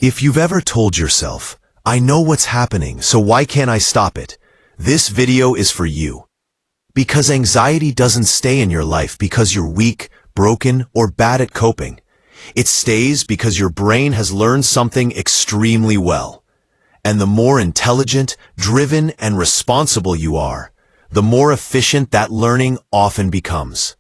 If you've ever told yourself, I know what's happening, so why can't I stop it? This video is for you. Because anxiety doesn't stay in your life because you're weak, broken, or bad at coping. It stays because your brain has learned something extremely well. And the more intelligent, driven, and responsible you are, the more efficient that learning often becomes.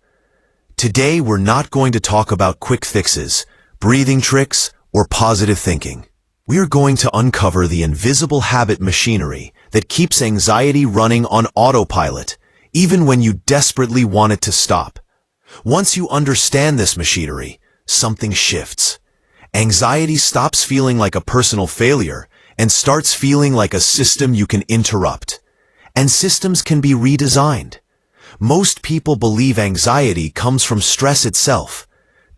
Today, we're not going to talk about quick fixes, breathing tricks, or positive thinking. We are going to uncover the invisible habit machinery that keeps anxiety running on autopilot, even when you desperately want it to stop. Once you understand this machinery, something shifts. Anxiety stops feeling like a personal failure and starts feeling like a system you can interrupt. And systems can be redesigned. Most people believe anxiety comes from stress itself.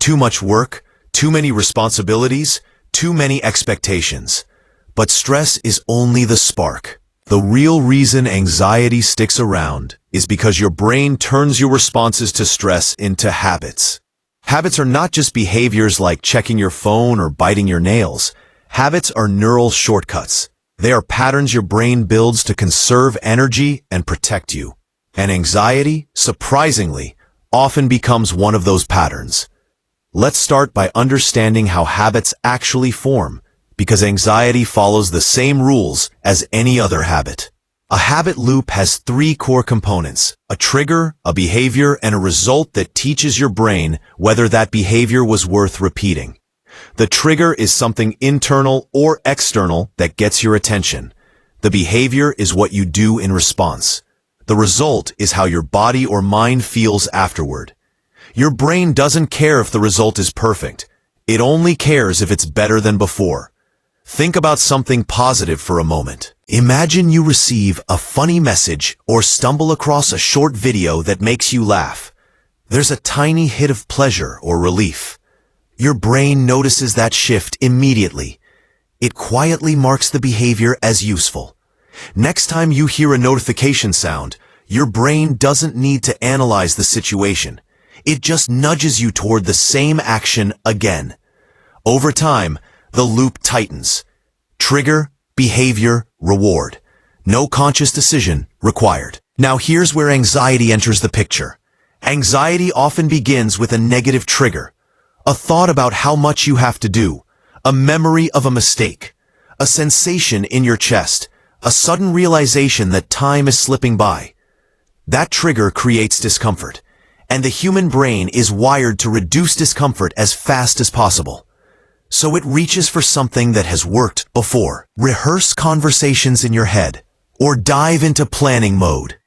Too much work, too many responsibilities, too many expectations. But stress is only the spark. The real reason anxiety sticks around is because your brain turns your responses to stress into habits. Habits are not just behaviors like checking your phone or biting your nails. Habits are neural shortcuts. They are patterns your brain builds to conserve energy and protect you. And anxiety, surprisingly, often becomes one of those patterns. Let's start by understanding how habits actually form, because anxiety follows the same rules as any other habit. A habit loop has three core components: a trigger, a behavior, and a result that teaches your brain whether that behavior was worth repeating. The trigger is something internal or external that gets your attention. The behavior is what you do in response. The result is how your body or mind feels afterward. Your brain doesn't care if the result is perfect. It only cares if it's better than before. Think about something positive for a moment. Imagine you receive a funny message or stumble across a short video that makes you laugh. There's a tiny hit of pleasure or relief. Your brain notices that shift immediately. It quietly marks the behavior as useful. Next time you hear a notification sound, your brain doesn't need to analyze the situation. It just nudges you toward the same action again. Over time, the loop tightens. Trigger, behavior, reward. No conscious decision required. Now here's where anxiety enters the picture. Anxiety often begins with a negative trigger. A thought about how much you have to do. A memory of a mistake. A sensation in your chest. A sudden realization that time is slipping by. That trigger creates discomfort. And the human brain is wired to reduce discomfort as fast as possible. So it reaches for something that has worked before. Rehearse conversations in your head, or dive into planning mode.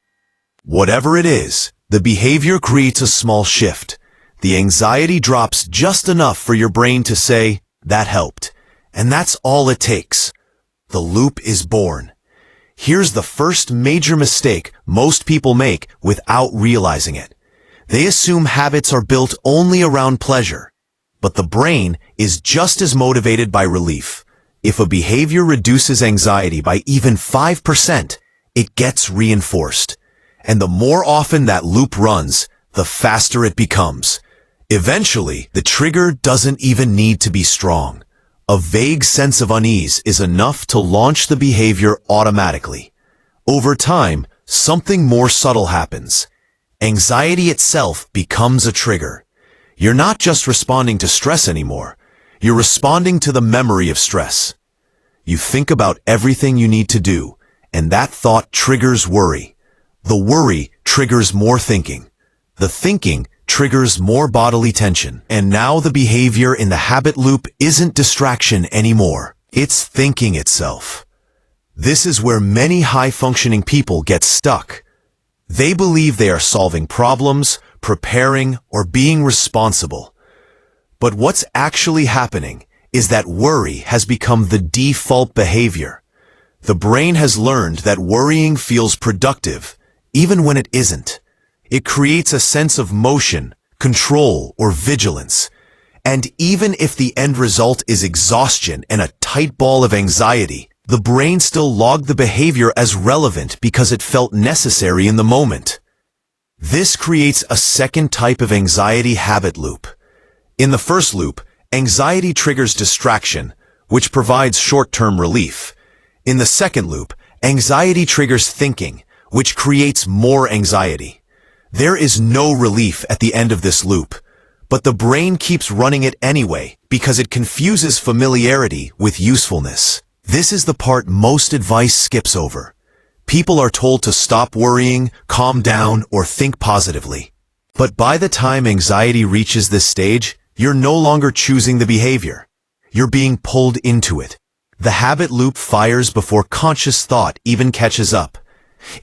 Whatever it is, the behavior creates a small shift. The anxiety drops just enough for your brain to say, that helped. And that's all it takes. The loop is born. Here's the first major mistake most people make without realizing it. They assume habits are built only around pleasure. But the brain is just as motivated by relief. If a behavior reduces anxiety by even 5%, it gets reinforced. And the more often that loop runs, the faster it becomes. Eventually, the trigger doesn't even need to be strong. A vague sense of unease is enough to launch the behavior automatically. Over time, something more subtle happens. Anxiety itself becomes a trigger. You're not just responding to stress anymore. You're responding to the memory of stress. You think about everything you need to do, and that thought triggers worry. The worry triggers more thinking. The thinking triggers more bodily tension. And now the behavior in the habit loop isn't distraction anymore. It's thinking itself. This is where many high-functioning people get stuck. They believe they are solving problems, preparing, or being responsible. But what's actually happening is that worry has become the default behavior. The brain has learned that worrying feels productive, even when it isn't. It creates a sense of motion, control, or vigilance. And even if the end result is exhaustion and a tight ball of anxiety, the brain still logged the behavior as relevant because it felt necessary in the moment. This creates a second type of anxiety habit loop. In the first loop, anxiety triggers distraction, which provides short-term relief. In the second loop, anxiety triggers thinking, which creates more anxiety. There is no relief at the end of this loop, but the brain keeps running it anyway because it confuses familiarity with usefulness. This is the part most advice skips over. People are told to stop worrying, calm down, or think positively. But by the time anxiety reaches this stage, you're no longer choosing the behavior. You're being pulled into it. The habit loop fires before conscious thought even catches up.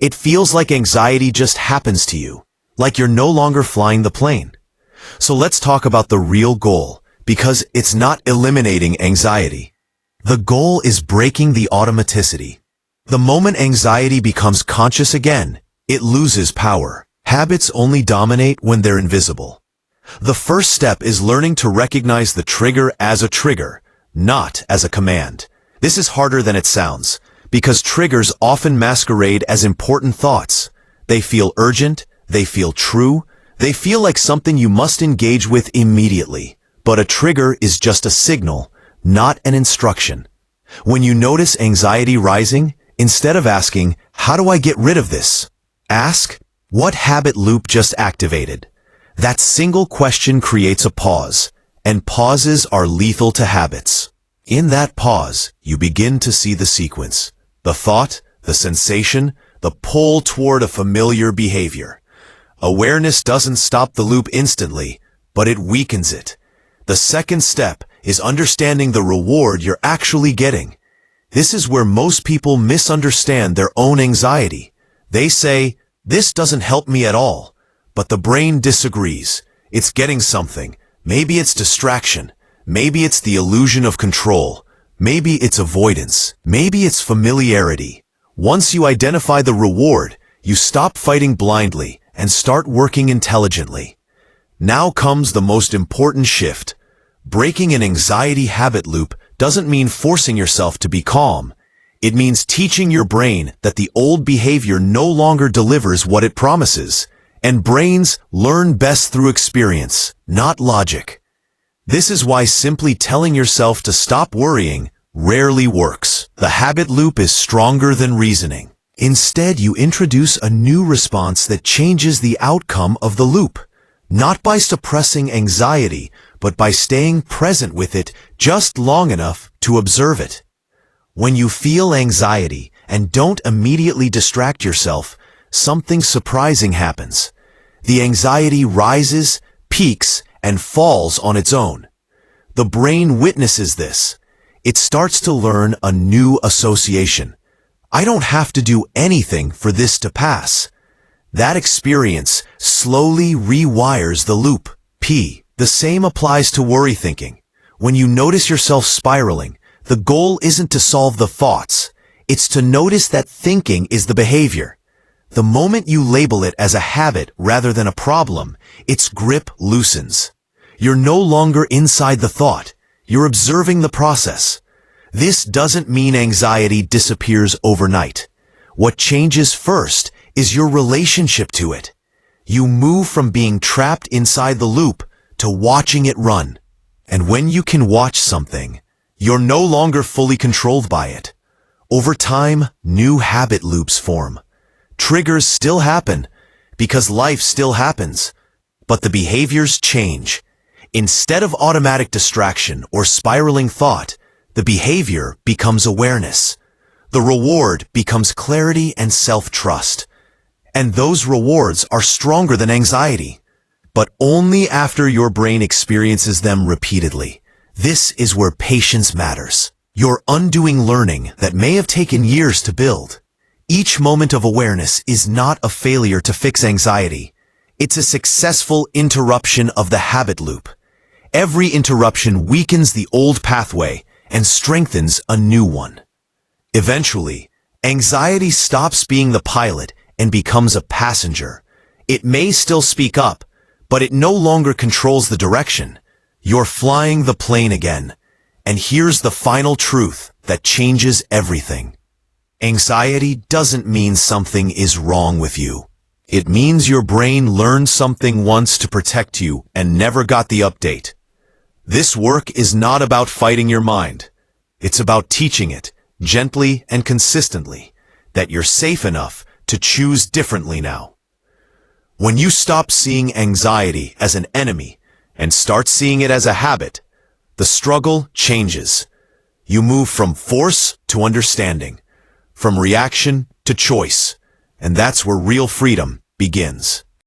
It feels like anxiety just happens to you, like you're no longer flying the plane. So let's talk about the real goal, because it's not eliminating anxiety. The goal is breaking the automaticity. The moment anxiety becomes conscious again, it loses power. Habits only dominate when they're invisible. The first step is learning to recognize the trigger as a trigger, not as a command. This is harder than it sounds, because triggers often masquerade as important thoughts. They feel urgent, they feel true, they feel like something you must engage with immediately. But a trigger is just a signal, not an instruction. When you notice anxiety rising, instead of asking, "How do I get rid of this?" ask, "What habit loop just activated?" That single question creates a pause, and pauses are lethal to habits. In that pause, you begin to see the sequence, the thought, the sensation, the pull toward a familiar behavior. Awareness doesn't stop the loop instantly, but it weakens it. The second step is understanding the reward you're actually getting. This is where most people misunderstand their own anxiety. They say, "This doesn't help me at all." But the brain disagrees. It's getting something. Maybe it's distraction. Maybe it's the illusion of control. Maybe it's avoidance. Maybe it's familiarity. Once you identify the reward, you stop fighting blindly and start working intelligently. Now comes the most important shift. Breaking an anxiety habit loop doesn't mean forcing yourself to be calm. It means teaching your brain that the old behavior no longer delivers what it promises. And brains learn best through experience, not logic. This is why simply telling yourself to stop worrying rarely works. The habit loop is stronger than reasoning. Instead, you introduce a new response that changes the outcome of the loop, not by suppressing anxiety, but by staying present with it just long enough to observe it. When you feel anxiety and don't immediately distract yourself, something surprising happens. The anxiety rises, peaks, and falls on its own. The brain witnesses this. It starts to learn a new association. I don't have to do anything for this to pass. That experience slowly rewires the loop. The same applies to worry thinking. When you notice yourself spiraling, the goal isn't to solve the thoughts. It's to notice that thinking is the behavior. The moment you label it as a habit rather than a problem, its grip loosens. You're no longer inside the thought. You're observing the process. This doesn't mean anxiety disappears overnight. What changes first is your relationship to it. You move from being trapped inside the loop to watching it run. And when you can watch something, you're no longer fully controlled by it. Over time, new habit loops form. Triggers still happen because life still happens, but the behaviors change. Instead of automatic distraction or spiraling thought, the behavior becomes awareness. The reward becomes clarity and self-trust. And those rewards are stronger than anxiety, but only after your brain experiences them repeatedly. This is where patience matters. You're undoing learning that may have taken years to build. Each moment of awareness is not a failure to fix anxiety. It's a successful interruption of the habit loop. Every interruption weakens the old pathway and strengthens a new one. Eventually, anxiety stops being the pilot and becomes a passenger. It may still speak up, but it no longer controls the direction. You're flying the plane again. And here's the final truth that changes everything. Anxiety doesn't mean something is wrong with you. It means your brain learned something once to protect you and never got the update. This work is not about fighting your mind. It's about teaching it, gently and consistently, that you're safe enough to choose differently now. When you stop seeing anxiety as an enemy and start seeing it as a habit, the struggle changes. You move from force to understanding, from reaction to choice, and that's where real freedom begins.